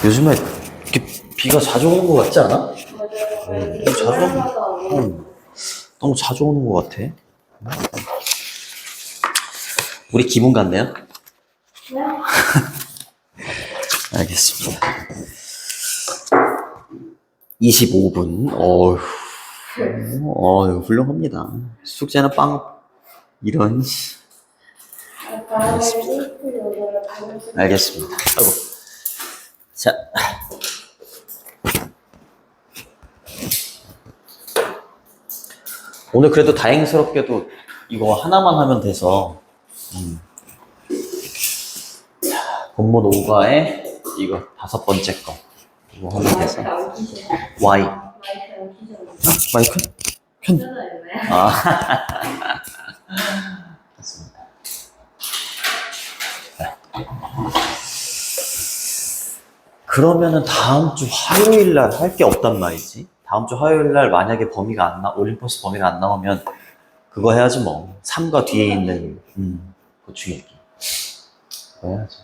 요즘에 이렇게 비가 자주 오는 것 같지 않아? 맞아요. 자주 오는, 월요일마다 너무 자주 오는 것 같아. 우리 기분 같네요? 네? 알겠습니다. 25분. 어휴, 훌륭합니다. 숙제는 빵, 이런. 다음에 데이트 요거를 보내주세요. 알겠습니다. 아이고. 자. 오늘 그래도 다행스럽게도 이거 하나만 하면 돼서, 본문 5과에 이거 5번째 거. 이거 하면 돼서. 마이크 안 키세요? Y. 마이크 안 키세요? 마이크? 편. 괜찮아요, 네. 아. 맞습니다. 그러면은 다음 주 화요일 날 할 게 없단 말이지. 다음 주 화요일 날 만약에 올림포스 범위가 안 나오면 그거 해야지 뭐. 3과 뒤에 있는, 고충 얘기. 그거 해야죠.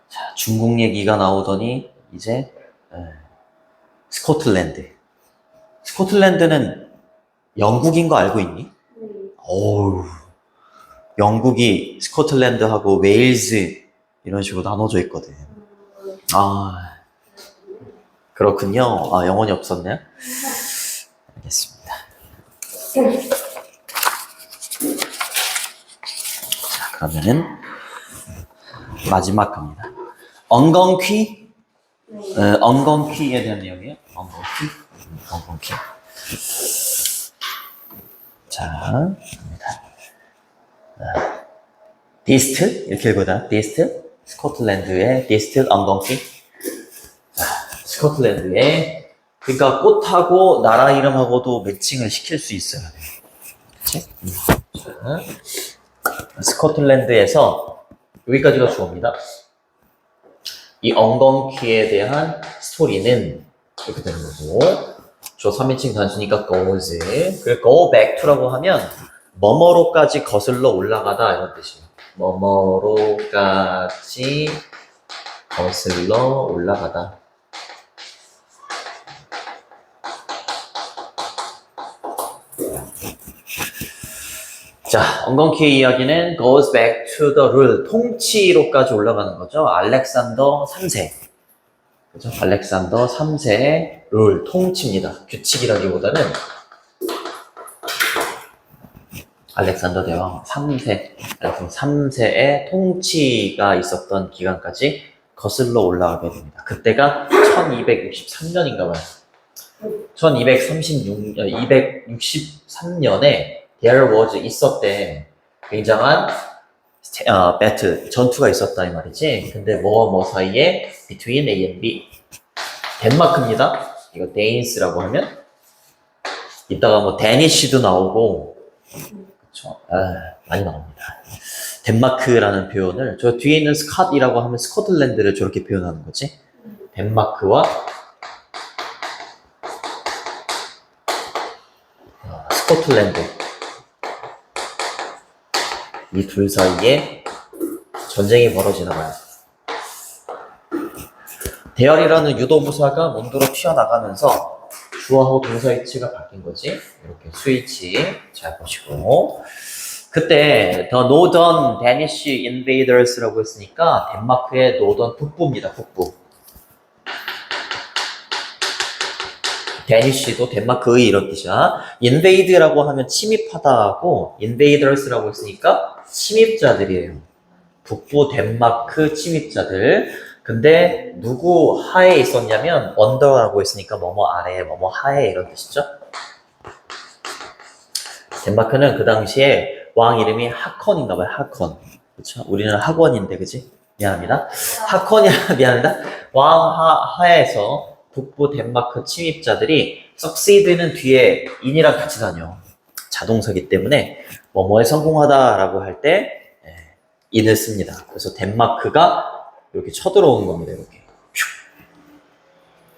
자, 중국 얘기가 나오더니, 이제, 스코틀랜드. 스코틀랜드는 영국인 거 알고 있니? 네. 어우, 영국이 스코틀랜드하고 웨일즈 이런 식으로 나눠져 있거든. 아, 그렇군요. 아, 영혼이 없었네요. 알겠습니다. 자, 그러면은 마지막 갑니다. 엉겅퀴? 엉겅퀴에 대한 내용이에요. 엉겅퀴? 엉겅퀴. 자, 갑니다. 디스트? 이렇게 읽거든. 디스트? 스코틀랜드의 디스트 엉겅퀴. 스코틀랜드에 그러니까 꽃하고 나라 이름하고도 매칭을 시킬 수 있어야 돼. 그치? 스코틀랜드에서 여기까지가 주어입니다. 이 엉겅퀴에 대한 스토리는 이렇게 되는 거고 주어 3인칭 단수니까 goes 그리고 go back to라고 하면 뭐뭐로까지 거슬러 올라가다 이런 뜻이에요. 뭐뭐로까지 거슬러 올라가다. 자, 엉겅퀴의 이야기는 goes back to the rule, 통치로까지 올라가는 거죠. 알렉산더 3세. 그죠? 알렉산더 3세의 룰, 통치입니다. 규칙이라기보다는 알렉산더 대왕 3세, 3세의 통치가 있었던 기간까지 거슬러 올라가게 됩니다. 그때가 1263년인가 봐요. 263년에 there was 있었대. 굉장한 배틀, 전투가 있었다 이 말이지. 근데 뭐 사이에 between A and B. 덴마크입니다. 이거 데인스라고 하면 이따가 뭐 데니쉬도 나오고 그쵸? 많이 나옵니다. 덴마크라는 표현을 저 뒤에 있는 스캇이라고 하면 스코틀랜드를 저렇게 표현하는 거지. 덴마크와 스코틀랜드 이 둘 사이에 전쟁이 벌어지나 봐요. 대열이라는 유도부사가 몬드로 튀어나가면서 주어하고 동사 위치가 바뀐 거지. 이렇게 스위치 잘 보시고 그때 The Northern Danish Invaders라고 했으니까 덴마크의 노던 북부입니다. 북부. 데니쉬도 덴마크의 이런 뜻이야. invade라고 하면 침입하다고 invaders라고 했으니까 침입자들이에요. 북부 덴마크 침입자들. 근데 누구 하에 있었냐면 언더라고 했으니까 뭐뭐 아래, 뭐뭐 하에 이런 뜻이죠. 덴마크는 그 당시에 왕 이름이 하컨인가 봐요. 하컨. 그렇죠? 우리는 학원인데 그지? 미안합니다. 하컨이라 미안합니다. 왕 하에서 북부 덴마크 침입자들이 succeed는 뒤에 in이랑 같이 다녀. 자동사기 때문에 뭐뭐에 성공하다라고 할 때 in을 씁니다. 그래서 덴마크가 이렇게 쳐들어오는 겁니다. 이렇게.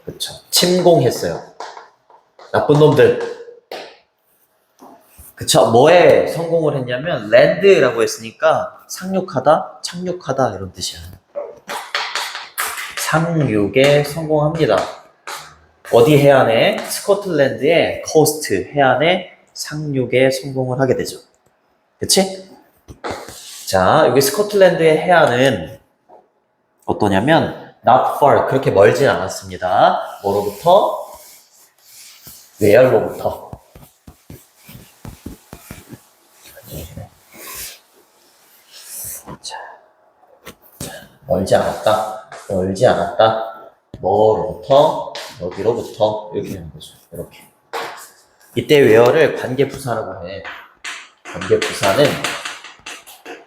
그쵸. 침공했어요. 나쁜 놈들. 그쵸? 뭐에 성공을 했냐면 land라고 했으니까 상륙하다, 착륙하다 이런 뜻이야. 상륙에 성공합니다. 어디 해안에? 스코틀랜드의 코스트 해안에 상륙에 성공을 하게 되죠. 그치? 자, 여기 스코틀랜드의 해안은 어떠냐면 not far, 그렇게 멀진 않았습니다. 뭐로부터? 웨얼로부터. 자, 멀지 않았다. 멀지 않았다. 뭐로부터? 여기로부터. 이렇게 하는 거죠. 이렇게. 이때 웨어를 관계부사라고 해. 관계부사는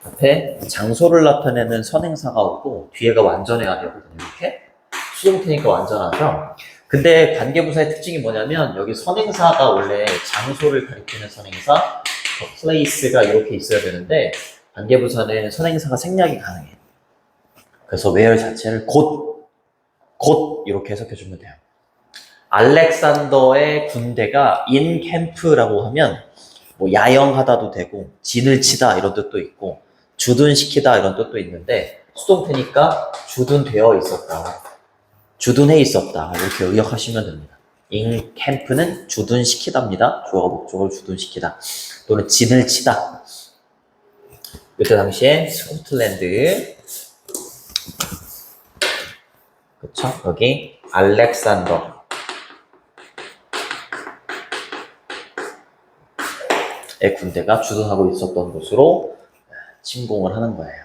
앞에 장소를 나타내는 선행사가 오고 뒤에가 완전해야 되거든요. 이렇게. 수동태니까 완전하죠. 근데 관계부사의 특징이 뭐냐면 여기 선행사가 원래 장소를 가리키는 선행사, place가 이렇게 있어야 되는데 관계부사는 선행사가 생략이 가능해. 그래서 where 자체를 곧 이렇게 해석해주면 돼요. 알렉산더의 군대가 in camp라고 하면 뭐 야영하다도 되고 진을 치다 이런 뜻도 있고 주둔시키다 이런 뜻도 있는데 수동태니까 주둔되어 있었다. 주둔해 있었다. 이렇게 의역하시면 됩니다. in camp는 주둔시키다입니다. 주어가 목적을 주둔시키다. 또는 진을 치다. 이때 당시에 스코틀랜드 그쵸? 여기 알렉산더의 군대가 주둔하고 있었던 곳으로 침공을 하는 거예요.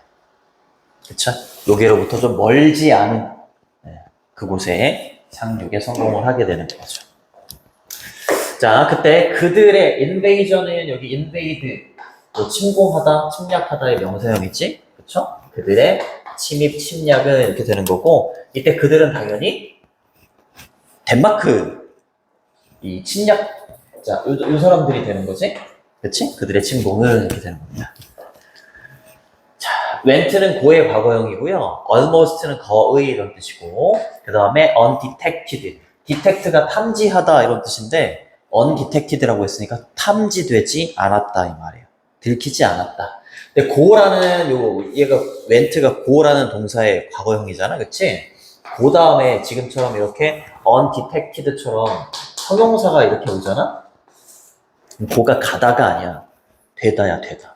그쵸? 여기로부터 좀 멀지 않은 그곳에 상륙에 성공을 하게 되는 거죠. 자, 그때 그들의 invasion은 여기 invade, 뭐 침공하다, 침략하다의 명사형이지, 그쵸? 그들의 침입, 침략은 이렇게 되는 거고, 이때 그들은 당연히 덴마크 이 침략자, 요 사람들이 되는 거지, 그치? 그들의 침공은 이렇게 되는 겁니다. went는 고의 과거형이고요. almost는 거의 이런 뜻이고 그 다음에 undetected. detect가 탐지하다 이런 뜻인데 undetected라고 했으니까 탐지되지 않았다 이 말이에요. 들키지 않았다. 근데 go라는 얘가 went가 go라는 동사의 과거형이잖아. 그치? 그 다음에 지금처럼 이렇게 undetected처럼 형용사가 이렇게 오잖아? 고가 가다가 아니야. 되다야 되다.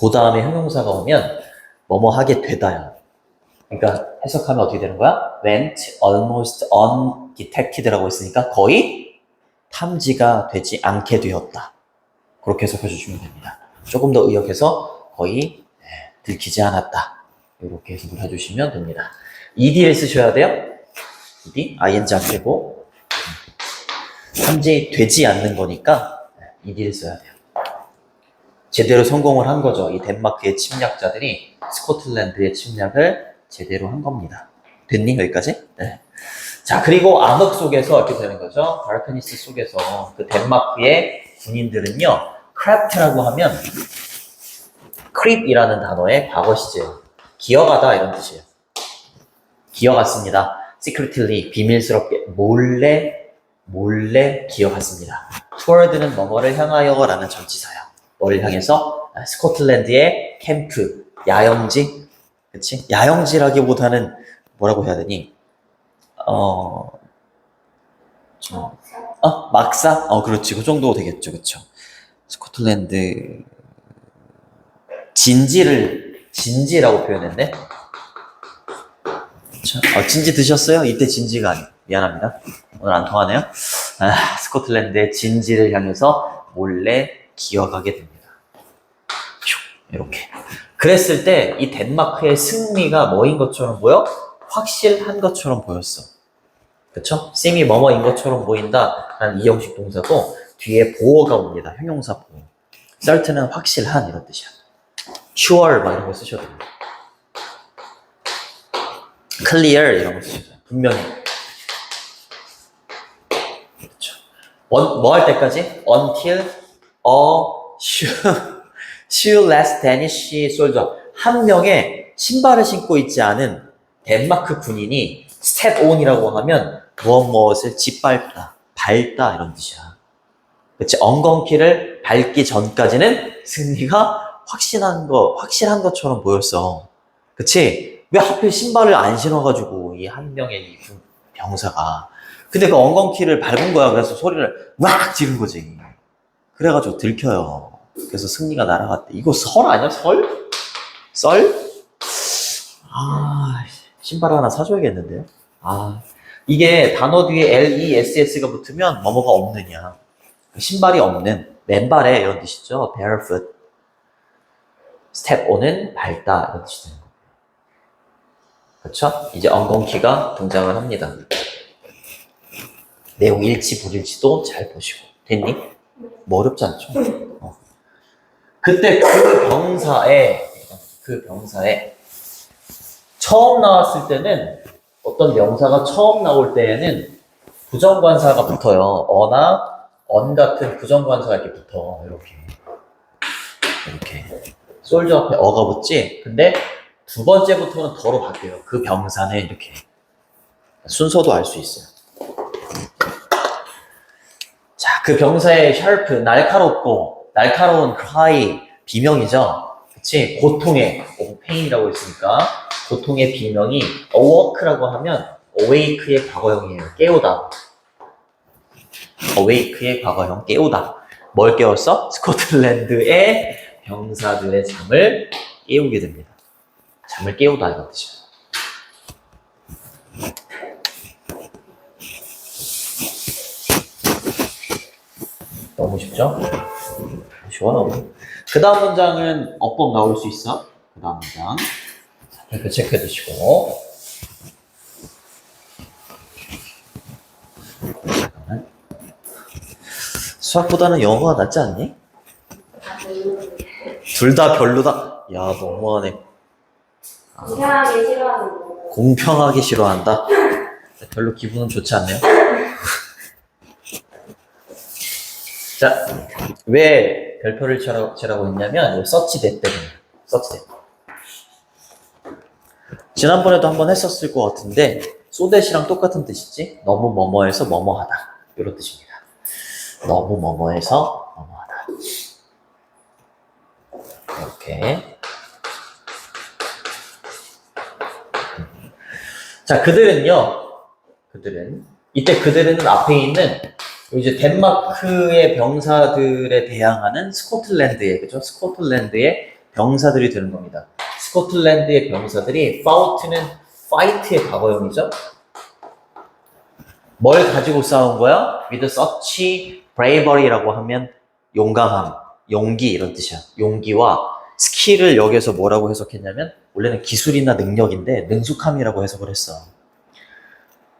그 다음에 형용사가 오면 뭐뭐 하게 되다야. 그러니까 해석하면 어떻게 되는 거야? went almost undetected라고 했으니까 거의 탐지가 되지 않게 되었다. 그렇게 해석해 주시면 됩니다. 조금 더 의역해서 거의 들키지 않았다. 이렇게 해석을 해주시면 됩니다. ed를 쓰셔야 돼요. ed, ing 안 되고 탐지되지 않는 거니까 ed를 써야 돼요. 제대로 성공을 한 거죠. 이 덴마크의 침략자들이 스코틀랜드의 침략을 제대로 한 겁니다. 됐니? 여기까지? 네. 자, 그리고 암흑 속에서 이렇게 되는 거죠. 다크니스 속에서 그 덴마크의 군인들은요, 크래프트라고 하면 크립이라는 단어의 과거 시제예요. 기어가다 이런 뜻이에요. 기어갔습니다. secretly, 비밀스럽게, 몰래 기어갔습니다. toward는 뭐뭐를 향하여 라는 전치사예요. 뭐를 향해서? 스코틀랜드의 캠프, 야영지, 그치? 야영지라기보다는 뭐라고 해야 되니? 막사? 그렇지. 그 정도 되겠죠. 그쵸? 스코틀랜드, 진지라고 표현했네? 그쵸? 진지 드셨어요? 이때 진지가 아니에요. 미안합니다. 오늘 안 통하네요. 스코틀랜드의 진지를 향해서 몰래 기어가게 됩니다. 이렇게. 그랬을 때 이 덴마크의 승리가 뭐인 것처럼 보여? 확실한 것처럼 보였어. 그쵸? 씀이 뭐뭐인 것처럼 보인다 라는 이형식 동사고 뒤에 보어가 옵니다. 형용사 보어. certain은 확실한 이런 뜻이야. sure 막 이런 거 쓰셔도 돼요. clear 이런 거 쓰셔도 돼요. 분명히. 그쵸. 뭐 할 때까지? until shoeless Danish soldier. 한 명의 신발을 신고 있지 않은 덴마크 군인이 step on이라고 하면 무엇을 짓밟다, 밟다 이런 뜻이야. 그치? 엉겅퀴를 밟기 전까지는 승리가 확실한 것처럼 보였어. 그치? 왜 하필 신발을 안 신어가지고 이 한 명의 이 병사가. 근데 그 엉겅퀴를 밟은 거야. 그래서 소리를 막 지른 거지. 그래가지고 들켜요. 그래서 승리가 날아갔대. 이거 설 아니야? 설? 썰? 아, 신발 하나 사줘야겠는데요? 아, 이게 단어 뒤에 LESS가 붙으면 뭐뭐가 없느냐. 신발이 없는, 맨발에 이런 뜻이죠. barefoot. step on은 밟다 이런 뜻이 되는 거예요. 그렇죠? 이제 엉겅퀴가 등장을 합니다. 내용 일치 불일치도 잘 보시고. 됐니? 뭐 어렵지 않죠? 그때 그 병사에 처음 나왔을 때는 어떤 명사가 처음 나올 때에는 부정관사가 붙어요. 어나 언 같은 부정관사가 이렇게 붙어. 이렇게 솔저 앞에 어가 붙지. 근데 두 번째부터는 더로 바뀌어요. 그 병사는 이렇게 순서도 알 수 있어요. 자, 그 병사의 샤르프, 날카로운 cry, 비명이죠. 그치? 고통의, pain이라고 했으니까, 고통의 비명이 awoke라고 하면 awake의 과거형이에요. 깨우다. awake의 과거형, 깨우다. 뭘 깨웠어? 스코틀랜드의 병사들의 잠을 깨우게 됩니다. 잠을 깨우다 이런 뜻이에요. 너무 쉽죠? 쉬워요. 그 다음 문장은 어법 나올 수 있어? 그 다음 문장. 이렇게 체크해 두시고. 잠깐만. 수학보다는 영어가 낫지 않니? 둘 다 별로다. 야, 너무하네. 이상하게 싫어하는 거. 공평하게 싫어한다. 별로 기분은 좋지 않네요. 자, 왜 별표를 치라고 했냐면 서치 대 때문에. 서치 대. 지난번에도 한번 했었을 것 같은데 소댓이랑 똑같은 뜻이지. 너무 뭐뭐해서 뭐뭐하다. 이런 뜻입니다. 너무 뭐뭐해서 뭐뭐하다. 이렇게. 자, 이때 그들은 앞에 있는 이제 덴마크의 병사들에 대항하는 그죠? 스코틀랜드의 병사들이 되는 겁니다. 스코틀랜드의 병사들이 파우트는 파이트의 과거형이죠. 뭘 가지고 싸운 거야? With such bravery라고 하면 용감함, 용기 이런 뜻이야. 용기와 스킬을 여기서 뭐라고 해석했냐면 원래는 기술이나 능력인데 능숙함이라고 해석을 했어.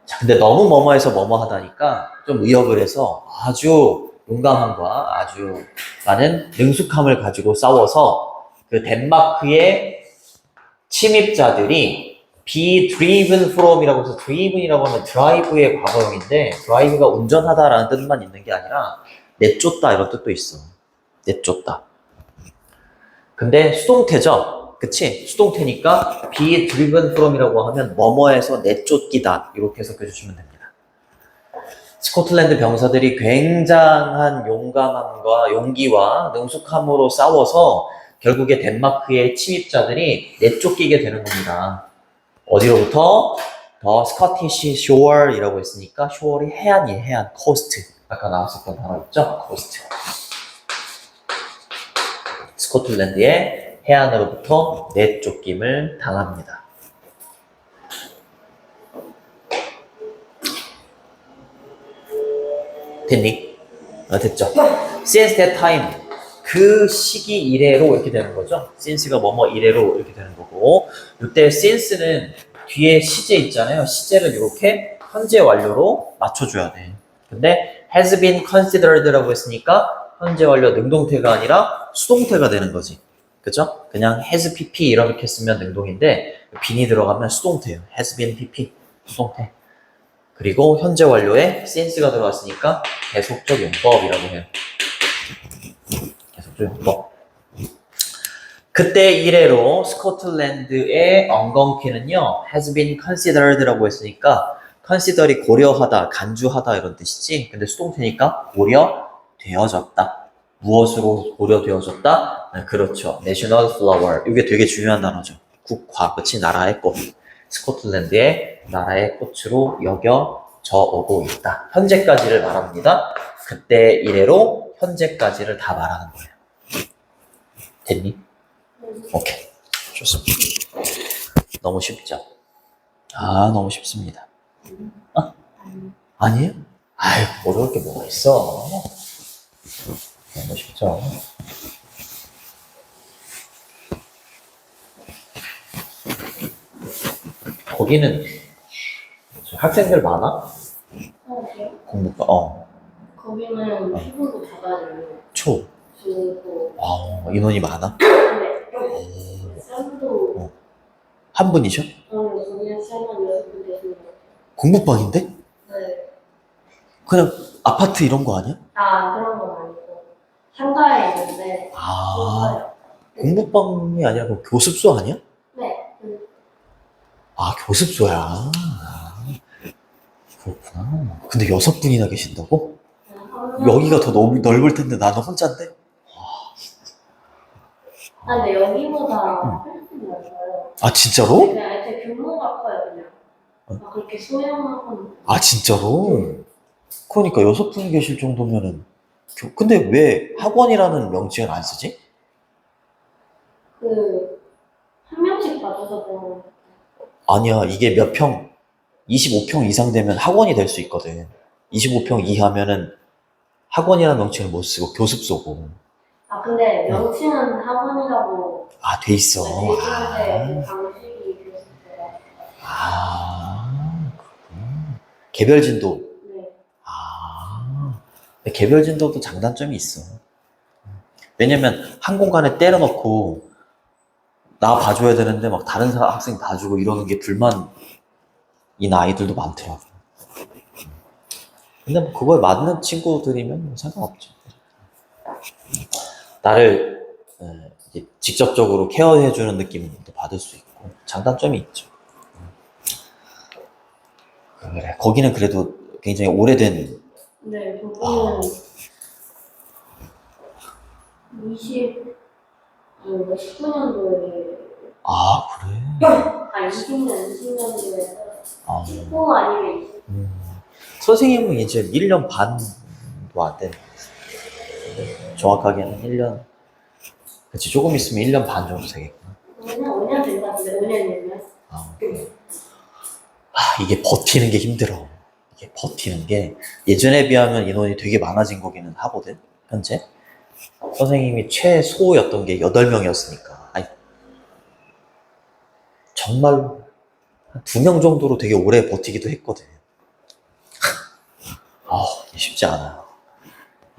자, 근데 너무 뭐뭐해서 뭐뭐하다니까 좀 의역을 해서 아주 용감함과 아주 많은 능숙함을 가지고 싸워서 그 덴마크의 침입자들이 be driven from이라고 해서 driven이라고 하면 drive의 과거형인데 drive가 운전하다라는 뜻만 있는 게 아니라 내쫓다 이런 뜻도 있어. 내쫓다. 근데 수동태죠. 그치? 수동태니까 be driven from이라고 하면 뭐뭐해서 내쫓기다 이렇게 해석해 주시면 됩니다. 스코틀랜드 병사들이 굉장한 용감함과 용기와 능숙함으로 싸워서 결국에 덴마크의 침입자들이 내쫓기게 되는 겁니다. 어디로부터? 더 스코티시 쇼어이라고 했으니까 쇼어이 해안이에요. 해안, 코스트. 아까 나왔었던 단어 있죠? 코스트. 스코틀랜드의 해안으로부터 내쫓김을 당합니다. 됐니? 됐죠? Since that time, 그 시기 이래로 이렇게 되는 거죠. since가 뭐뭐 이래로 이렇게 되는 거고, 이때 since는 뒤에 시제 있잖아요. 시제를 이렇게 현재 완료로 맞춰줘야 돼. 근데 has been considered라고 했으니까 현재 완료 능동태가 아니라 수동태가 되는 거지. 그죠? 그냥 has pp 이렇게 쓰면 능동인데 bean이 들어가면 수동태예요. has been pp 수동태. 그리고 현재 완료에 since가 들어갔으니까 계속적 용법이라고 해요. 계속적 용법. 그때 이래로 스코틀랜드의 엉겅퀴는요 has been considered라고 했으니까 consider이 고려하다, 간주하다 이런 뜻이지. 근데 수동태니까 고려되어졌다. 무엇으로 고려되어졌다? 네, 그렇죠. National flower. 이게 되게 중요한 단어죠. 국화, 그치? 나라의 꽃. 스코틀랜드의 나라의 꽃으로 여겨져 오고 있다. 현재까지를 말합니다. 그때 이래로 현재까지를 다 말하는 거예요. 됐니? 오케이. 좋습니다. 너무 쉽죠? 아, 너무 쉽습니다. 아니에요? 아유, 어려울 게 뭐가 있어. 너무 쉽죠? 거기는 학생들 많아? 그래요? 공부과, 거기는 피부도 닫아주고 초. 그리고 인원이 많아? 네. 쌤도 한 분이셔? 그냥 쌤만 6분 되시는 거 공부방인데? 네. 그냥 아파트 이런 거 아니야? 그런 건 아니고 상가에 있는데 아, 공부방이 아니라 그럼 교습소 아니야? 네. 아, 교습소야. 그렇구나. 근데 6분이나 계신다고? 여기가 더 넓을 텐데 나는 혼자인데? 근데 여기보다 훨씬 넓어요. 아, 진짜로? 그냥 애초에 규모가 커요 그냥. 그렇게 소형하고는. 아, 진짜로? 그러니까 6분이 계실 정도면은 근데 왜 학원이라는 명칭을 안 쓰지? 한 명씩 봐줘서 그런. 아니야, 이게 몇 평? 25평 이상 되면 학원이 될 수 있거든. 25평 이하면은 학원이라는 명칭을 못 쓰고 교습소고. 근데 명칭은 학원이라고 아, 돼 있어. 돼 있는데 그 방식이 그랬어요. 그렇구나. 개별 진도. 네. 근데 개별 진도도 장단점이 있어. 왜냐면 한 공간에 때려넣고 나 봐줘야 되는데 막 다른 학생 봐주고 이러는 게 불만인 아이들도 많더라고. 근데 뭐 그거에 맞는 친구들이면 뭐 상관없죠. 나를 이제 직접적으로 케어해주는 느낌도 받을 수 있고 장단점이 있죠. 그래, 거기는 그래도 굉장히 오래된. 네, 거기는 19년도에 그래? 20년도에 아, 19 아니면 20. 선생님은 이제 1년 반도 안 돼. 정확하게는 1년. 그치, 조금 있으면 1년 반 정도 되겠구나. 5년 된 것 같은데 5년이면. 이게 버티는 게 힘들어. 이게 버티는 게 예전에 비하면 인원이 되게 많아진 거기는 하거든, 현재. 선생님이 최소였던 게 8명이었으니까. 아니, 정말로 한 2명 정도로 되게 오래 버티기도 했거든. 쉽지 않아.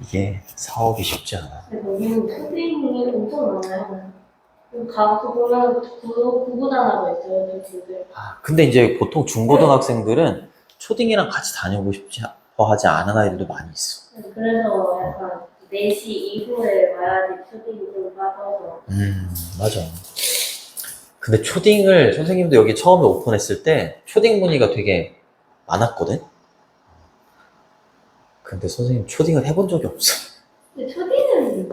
이게 사업이 쉽지 않아. 여기는 초딩이 엄청 많아요. 가서 보면 구구단하고 있어요, 저 친구들. 근데 이제 보통 중고등학생들은 초딩이랑 같이 다니고 싶지 하지 않은 아이들도 많이 있어. 그래서 약간 4시 이후에 와야지 초딩이 좀 빠져서. 맞아. 근데 초딩을 선생님도 여기 처음에 오픈했을 때 초딩 문의가 되게 많았거든? 근데 선생님 초딩을 해본 적이 없어. 근데 초딩은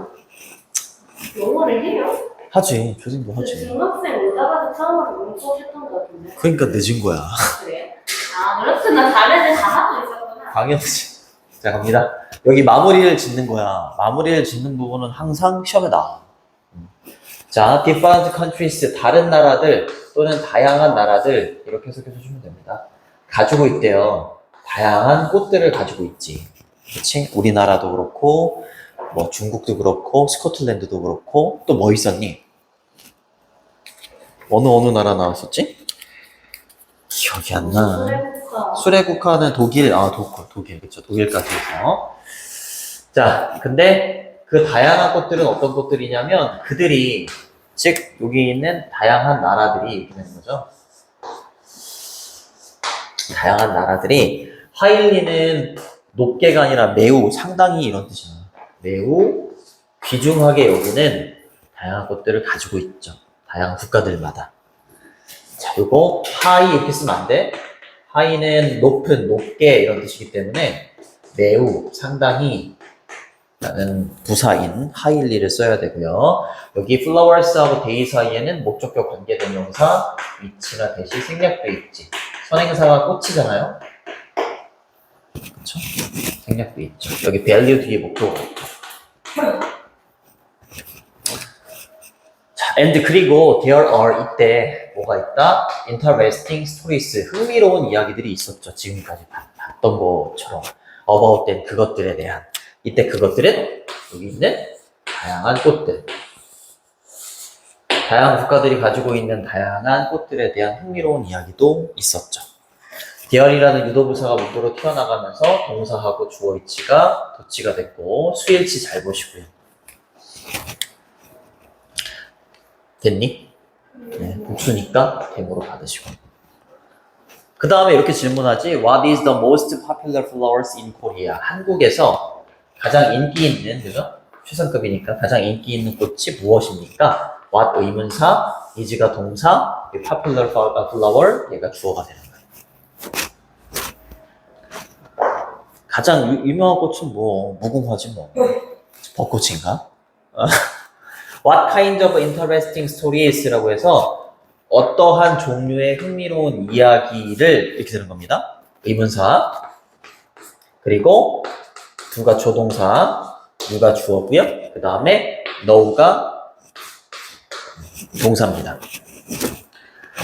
영어를 해요? 하지, 초딩도 하지. 중학생 오다가서 처음으로 문법 했던 것 같은데. 그러니까 늦은 거야. 그래요? 그렇구나. 다른 애 다 하고 있었구나. 당연하지. 자, 갑니다. 여기 마무리를 짓는 거야. 마무리를 짓는 부분은 항상 시험에 나와. 자, different countries, 다른 나라들 또는 다양한 나라들 이렇게 해석해서 주면 됩니다. 가지고 있대요. 다양한 꽃들을 가지고 있지. 그치? 우리나라도 그렇고 뭐 중국도 그렇고 스코틀랜드도 그렇고 또 뭐 있었니? 어느 나라 나왔었지? 기억이 안 나. 수레국화. 수레국화는 독일, 독일, 그쵸. 독일까지 해서. 자, 근데 그 다양한 꽃들은 어떤 꽃들이냐면 그들이, 즉, 여기 있는 다양한 나라들이 이렇게 되는 거죠. 다양한 나라들이 하일리는 높게가 아니라 매우, 상당히 이런 뜻이야. 매우 귀중하게 여기는 다양한 꽃들을 가지고 있죠. 다양한 국가들마다. 자, 요거 하이 이렇게 쓰면 안 돼. 하이는 높은, 높게 이런 뜻이기 때문에 매우, 상당히 라는 부사인 highly를 써야 되고요. 여기 flowers하고 day 사이에는 목적격 관계대명사 which나 대시 생략돼 있지. 선행사가 꽃이잖아요. 그쵸? 생략돼 있죠. 여기 value 뒤에 목표가 있고. 자, and 그리고 there are 이때 뭐가 있다? interesting stories 흥미로운 이야기들이 있었죠. 지금까지 봤던 것처럼 about them 그것들에 대한 이때 그것들은 여기 있는 다양한 꽃들 다양한 국가들이 가지고 있는 다양한 꽃들에 대한 흥미로운 이야기도 있었죠. dear이라는 유도부사가 문도로 튀어나가면서 동사하고 주어 위치가 도치가 됐고 수일치 잘 보시고요. 됐니? 네, 복수니까 됨으로 받으시고. 그 다음에 이렇게 질문하지. What is the most popular flowers in Korea? 한국에서 가장 인기 있는, 그죠? 최상급이니까 가장 인기 있는 꽃이 무엇입니까? What 의문사, is가 동사, popular flower, 얘가 주어가 되는 거예요. 가장 유명한 꽃은 뭐, 무궁화지 뭐. 벚꽃인가? What kind of interesting stories라고 해서 어떠한 종류의 흥미로운 이야기를 이렇게 되는 겁니다. 의문사 그리고 두가 조동사 유가 주어고요. 그 다음에 know가 동사입니다.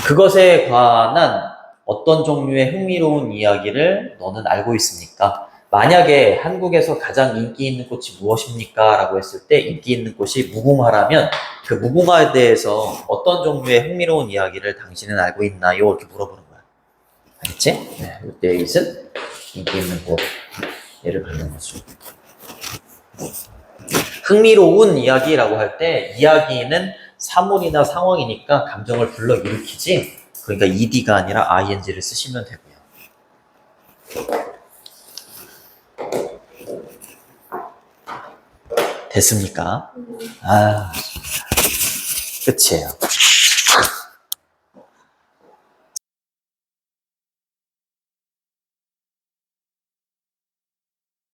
그것에 관한 어떤 종류의 흥미로운 이야기를 너는 알고 있습니까? 만약에 한국에서 가장 인기 있는 꽃이 무엇입니까? 라고 했을 때 인기 있는 꽃이 무궁화라면 그 무궁화에 대해서 어떤 종류의 흥미로운 이야기를 당신은 알고 있나요? 이렇게 물어보는 거야. 알겠지? 네, 이때 it은 인기 있는 꽃 얘를 갖는 거죠. 흥미로운 이야기라고 할 때 이야기는 사물이나 상황이니까 감정을 불러일으키지 그러니까 ed가 아니라 ing를 쓰시면 되고요. 됐습니까? 아, 끝이에요.